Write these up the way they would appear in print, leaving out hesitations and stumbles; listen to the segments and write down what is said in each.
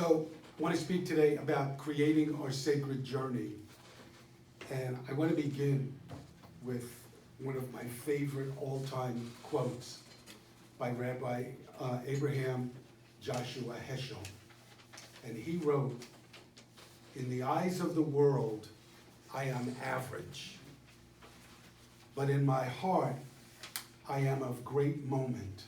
So I want to speak today about creating our sacred journey. And I want to begin with one of my favorite all-time quotes by Rabbi Abraham Joshua Heschel. And he wrote, "In the eyes of the world, I am average, but in my heart, I am of great moment.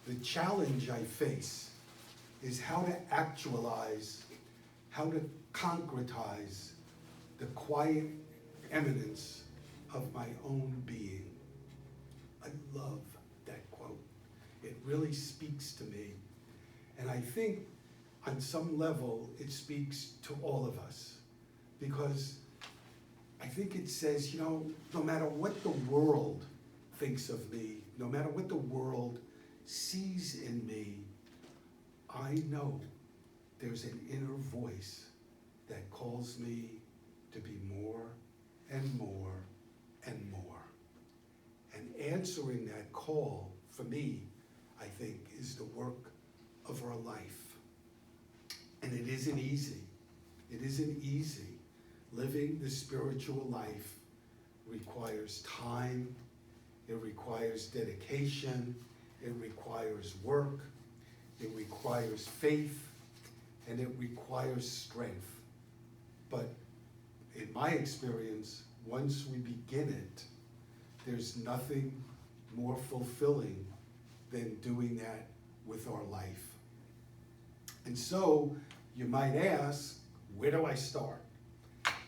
The challenge I face is how to actualize, how to concretize the quiet eminence of my own being." I love that quote. It really speaks to me. And I think on some level, it speaks to all of us. Because I think it says, no matter what the world thinks of me, no matter what the world sees in me, I know there's an inner voice that calls me to be more and more and more. And answering that call, for me, I think, is the work of our life. And it isn't easy. It isn't easy. Living the spiritual life requires time, it requires dedication, it requires work, it requires faith, and it requires strength. But in my experience, once we begin it, there's nothing more fulfilling than doing that with our life. And so you might ask, where do I start?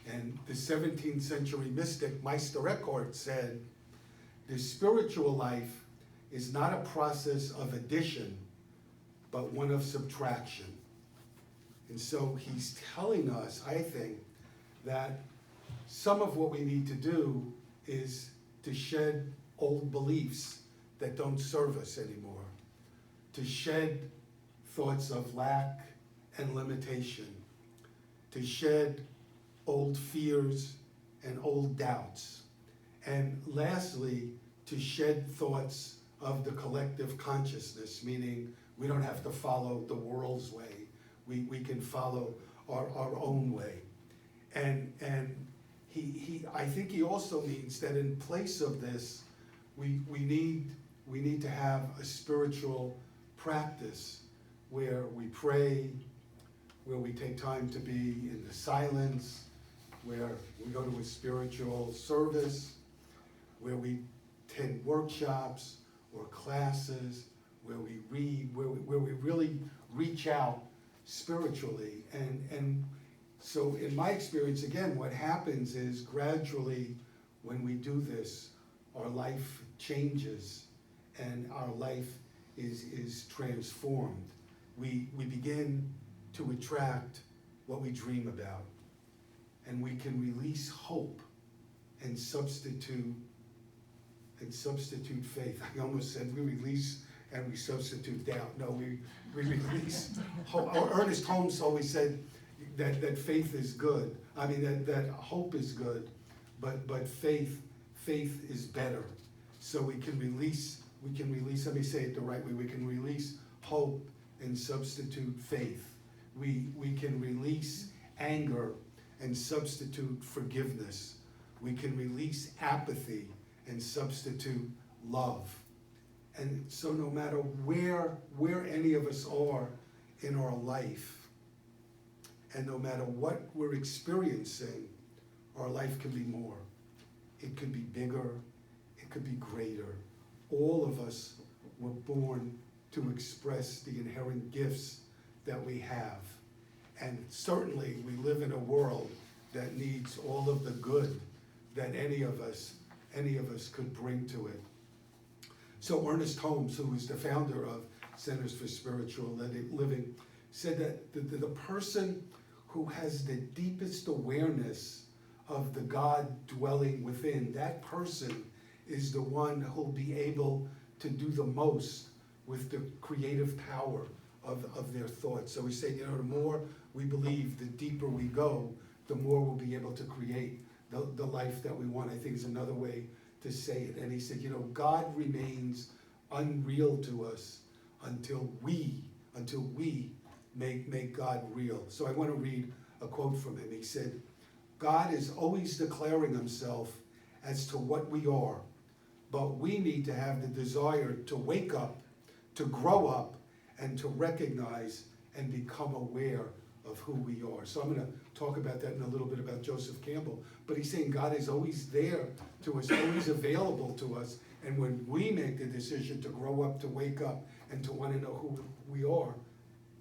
And the 17th century mystic Meister Eckhart said, the spiritual life is not a process of addition, but one of subtraction. And so he's telling us, I think, that some of what we need to do is to shed old beliefs that don't serve us anymore, to shed thoughts of lack and limitation, to shed old fears and old doubts, and lastly, to shed thoughts of the collective consciousness, meaning we don't have to follow the world's way. We can follow our own way. And I think he also means that in place of this, we need to have a spiritual practice where we pray, where we take time to be in the silence, where we go to a spiritual service, where we attend workshops or classes, where we read, where we really reach out spiritually. And so in my experience, again, what happens is gradually when we do this, our life changes and our life is transformed. We begin to attract what we dream about, and we can release hope and substitute faith. I almost said we release and we substitute doubt. No, we release hope. Ernest Holmes always said that faith is good. I mean that hope is good, but faith is better. So we can release, let me say it the right way, we can release hope and substitute faith. We can release anger and substitute forgiveness. We can release apathy and substitute love. And so no matter where any of us are in our life, and no matter what we're experiencing, our life can be more. It could be bigger, it could be greater. All of us were born to express the inherent gifts that we have. And certainly we live in a world that needs all of the good that any of us could bring to it. So Ernest Holmes, who is the founder of Centers for Spiritual Living, said that the person who has the deepest awareness of the God dwelling within, that person is the one who'll be able to do the most with the creative power of their thoughts. So we say, the more we believe, the deeper we go, the more we'll be able to create the life that we want. I think is another way to say it. And he said, God remains unreal to us until we make God real. So I want to read a quote from him. He said, "God is always declaring himself as to what we are, but we need to have the desire to wake up, to grow up, and to recognize and become aware of who we are." So I'm going to talk about that in a little bit about Joseph Campbell. But he's saying God is always there to us, always available to us. And when we make the decision to grow up, to wake up, and to want to know who we are,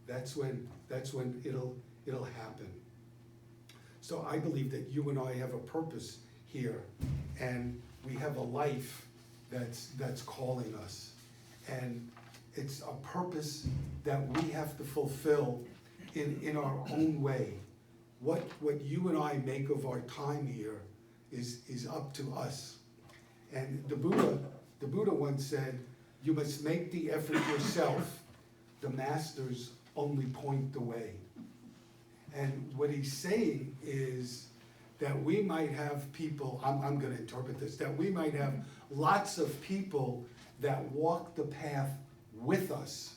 that's when it'll happen. So I believe that you and I have a purpose here, and we have a life that's calling us. And it's a purpose that we have to fulfill in our own way. What you and I make of our time here is up to us. And the Buddha once said, "You must make the effort yourself. The masters only point the way." And what he's saying is that we might have people, I'm going to interpret this, that we might have lots of people that walk the path with us,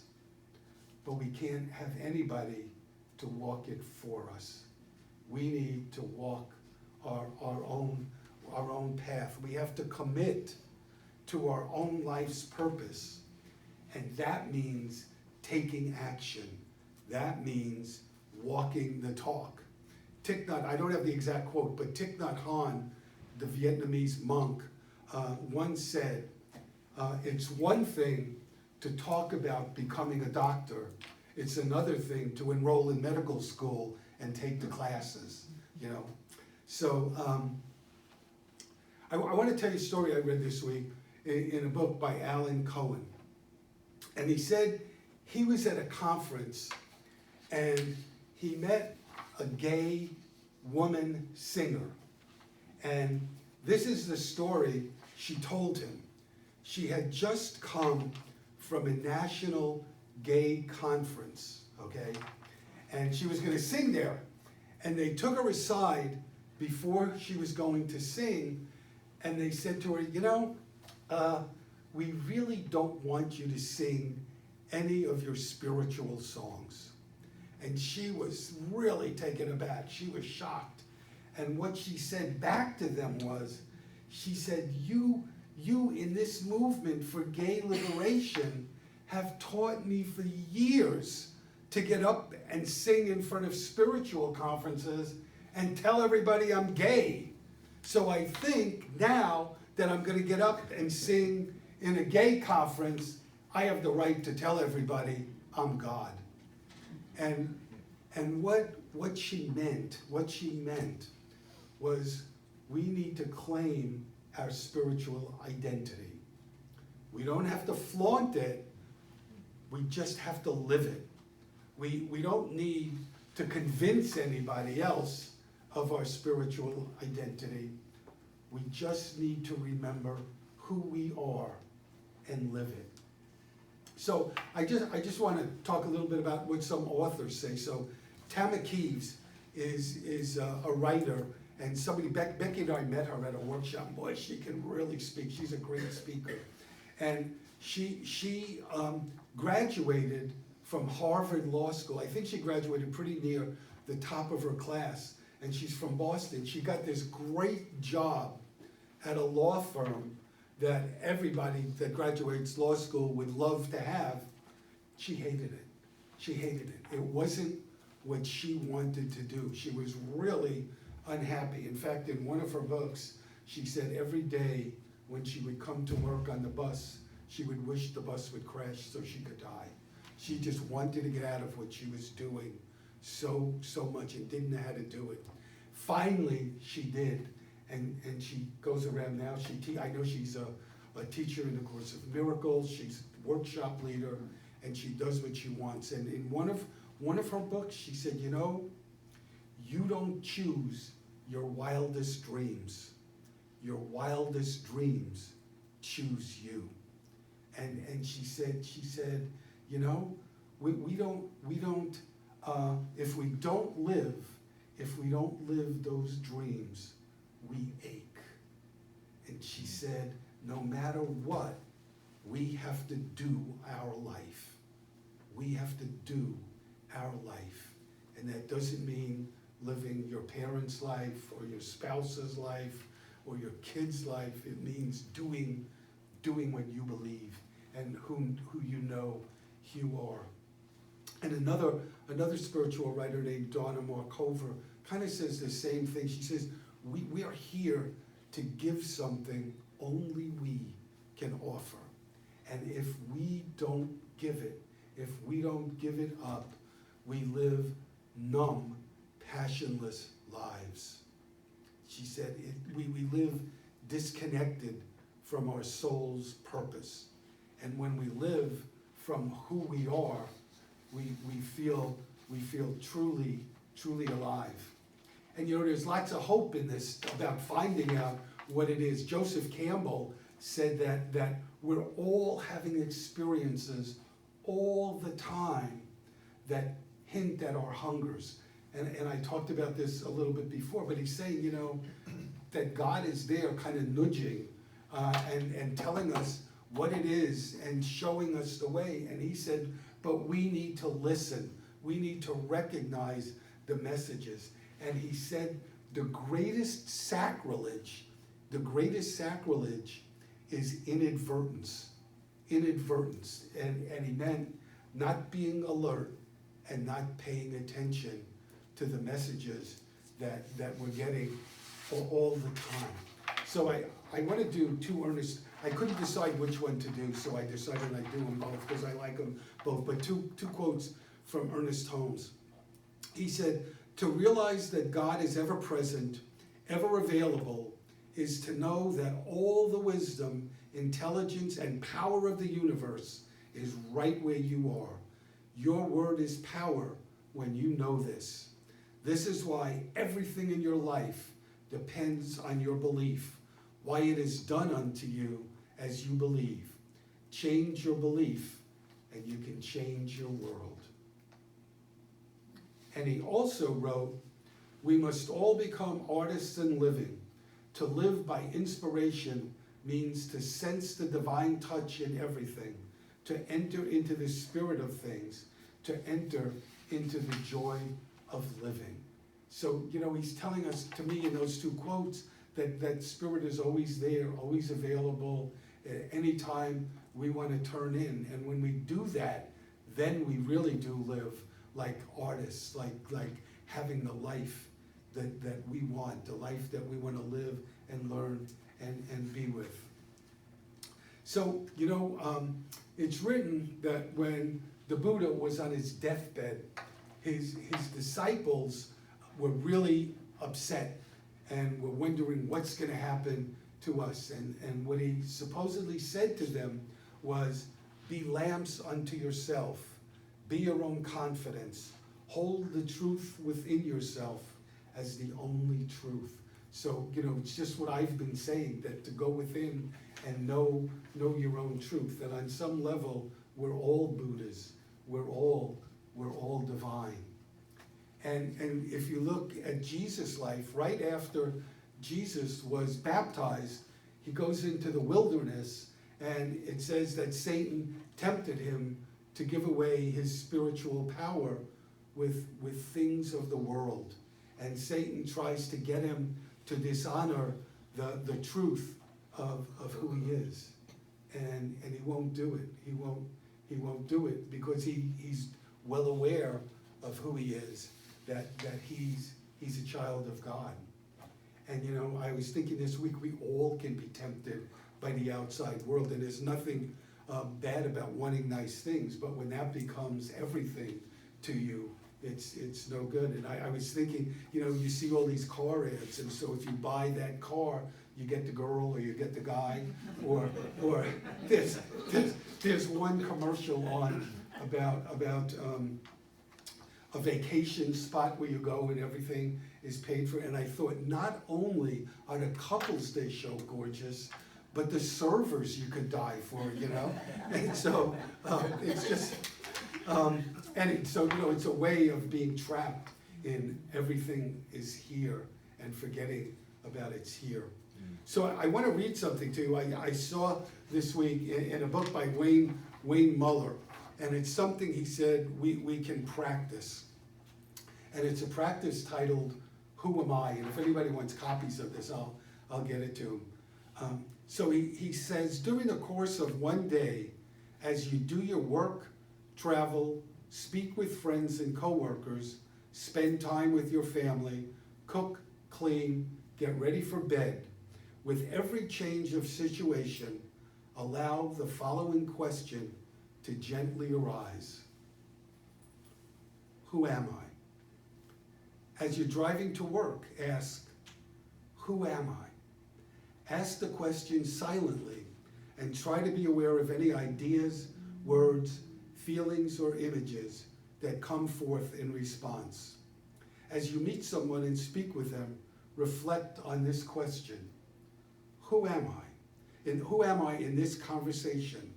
but we can't have anybody to walk it for us. We need to walk our own path. We have to commit to our own life's purpose, and that means taking action. That means walking the talk. Thich Nhat, I don't have the exact quote, but Thich Nhat Hanh, the Vietnamese monk, once said, "It's one thing to talk about becoming a doctor. It's another thing to enroll in medical school and take the classes." You know, so I want to tell you a story I read this week in a book by Alan Cohen, and he said he was at a conference and he met a gay woman singer, and this is the story she told him. She had just come from a national gay conference, okay? And she was going to sing there. And they took her aside before she was going to sing, and they said to her, "You know, we really don't want you to sing any of your spiritual songs." And she was really taken aback. She was shocked. And what she said back to them was, she said, you in this movement for gay liberation have taught me for years to get up and sing in front of spiritual conferences and tell everybody I'm gay. So I think now that I'm going to get up and sing in a gay conference, I have the right to tell everybody I'm God. And what she meant was we need to claim our spiritual identity. We don't have to flaunt it, we just have to live it. We don't need to convince anybody else of our spiritual identity. We just need to remember who we are and live it. So I just want to talk a little bit about what some authors say. So Tama Kieves is a writer, and somebody, Becky and I met her at a workshop. Boy, she can really speak. She's a great speaker. And she graduated from Harvard Law School. I think she graduated pretty near the top of her class, and she's from Boston. She got this great job at a law firm that everybody that graduates law school would love to have. She hated it. She hated it. It wasn't what she wanted to do. She was really unhappy. In fact, in one of her books, she said every day when she would come to work on the bus, she would wish the bus would crash so she could die. She just wanted to get out of what she was doing so much and didn't know how to do it. Finally, she did. And she goes around now. I know she's a teacher in the Course of Miracles. She's a workshop leader, and she does what she wants. And in one of her books, she said, "You know, you don't choose your wildest dreams. Your wildest dreams choose you." And she said, "You know, we don't if we don't live those dreams, we ache." And she said, no matter what, we have to do our life. We have to do our life. And that doesn't mean living your parents' life or your spouse's life or your kid's life. It means doing what you believe and who you know you are. And another spiritual writer named Donna Markova kind of says the same thing. She says, we are here to give something only we can offer. And if we don't give it, if we don't give it up, we live numb, passionless lives. She said, we live disconnected from our soul's purpose. And when we live from who we are, we feel truly alive. And there's lots of hope in this about finding out what it is. Joseph Campbell said that we're all having experiences all the time that hint at our hungers. And I talked about this a little bit before, but he's saying, that God is there kind of nudging and telling us what it is and showing us the way. And he said, but we need to listen. We need to recognize the messages. And he said the greatest sacrilege is inadvertence. Inadvertence. And he meant not being alert and not paying attention to the messages that we're getting all the time. So I want to do two earnest, I couldn't decide which one to do, so I decided I'd do them both because I like them both. But two quotes from Ernest Holmes. He said, to realize that God is ever present, ever available, is to know that all the wisdom, intelligence, and power of the universe is right where you are. Your word is power when you know this. This is why everything in your life depends on your belief, why it is done unto you as you believe. Change your belief and you can change your world. And he also wrote, we must all become artists in living. To live by inspiration means to sense the divine touch in everything, to enter into the spirit of things, to enter into the joy of living. So, he's telling us, to me, in those two quotes, that spirit is always there, always available, anytime we want to turn in. And when we do that, then we really do live like artists, like having the life that we want, the life that we want to live and learn and be with. So, it's written that when the Buddha was on his deathbed, his disciples were really upset and were wondering what's going to happen to us. And what he supposedly said to them was, be lamps unto yourself, be your own confidence, hold the truth within yourself as the only truth. So, it's just what I've been saying, that to go within and know your own truth. That on some level, we're all Buddhas. We're all divine. And if you look at Jesus' life, right after Jesus was baptized, he goes into the wilderness, and it says that Satan tempted him to give away his spiritual power with things of the world. And Satan tries to get him to dishonor the truth of who he is. And he won't do it. He won't do it because he's well aware of who he is, that he's a child of God. And I was thinking this week, we all can be tempted by the outside world, and there's nothing bad about wanting nice things, but when that becomes everything to you, it's no good. And I was thinking, you see all these car ads, and so if you buy that car, you get the girl or you get the guy, or there's one commercial on about a vacation spot where you go and everything is paid for. And I thought, not only are the couples they show gorgeous, but the servers you could die for, And so it's just, it's a way of being trapped in everything is here and forgetting about it's here. So I want to read something to you. I saw this week in a book by Wayne Muller, And it's something, he said, we can practice. And it's a practice titled, Who Am I? And if anybody wants copies of this, I'll get it to them. So he says, during the course of one day, as you do your work, travel, speak with friends and coworkers, spend time with your family, cook, clean, get ready for bed, with every change of situation, allow the following question to gently arise. Who am I? As you're driving to work, ask, who am I? Ask the question silently and try to be aware of any ideas, words, feelings, or images that come forth in response. As you meet someone and speak with them, reflect on this question. Who am I? And who am I in this conversation?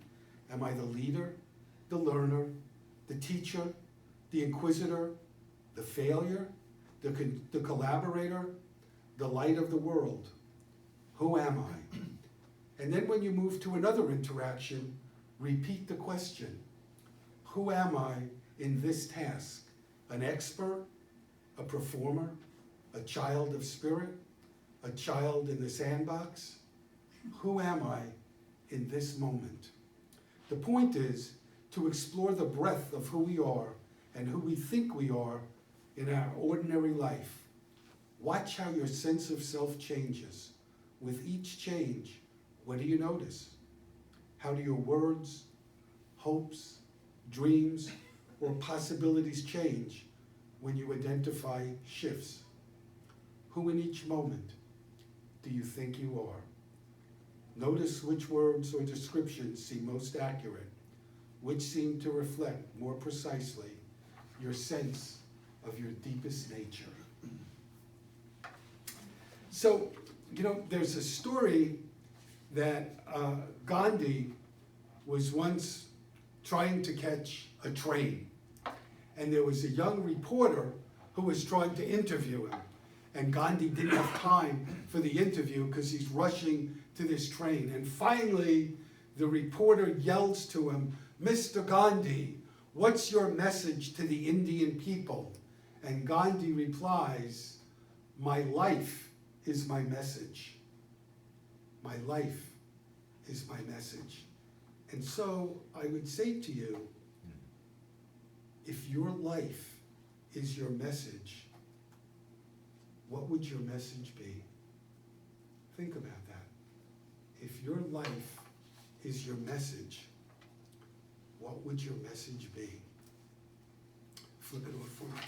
Am I the leader, the learner, the teacher, the inquisitor, the failure, the collaborator, the light of the world? Who am I? And then when you move to another interaction, repeat the question. Who am I in this task? An expert, a performer, a child of spirit, a child in the sandbox? Who am I in this moment? The point is to explore the breadth of who we are and who we think we are in our ordinary life. Watch how your sense of self changes. With each change, what do you notice? How do your words, hopes, dreams, or possibilities change when you identify shifts? Who in each moment do you think you are? Notice which words or descriptions seem most accurate, which seem to reflect more precisely your sense of your deepest nature. So, there's a story that Gandhi was once trying to catch a train, and there was a young reporter who was trying to interview him, and Gandhi didn't have time for the interview because he's rushing to this train. And finally, the reporter yells to him, "Mr. Gandhi, what's your message to the Indian people?" And Gandhi replies, "My life is my message. My life is my message." And so I would say to you, if your life is your message, what would your message be? Think about that. If your life is your message, what would your message be? Flip it over for me.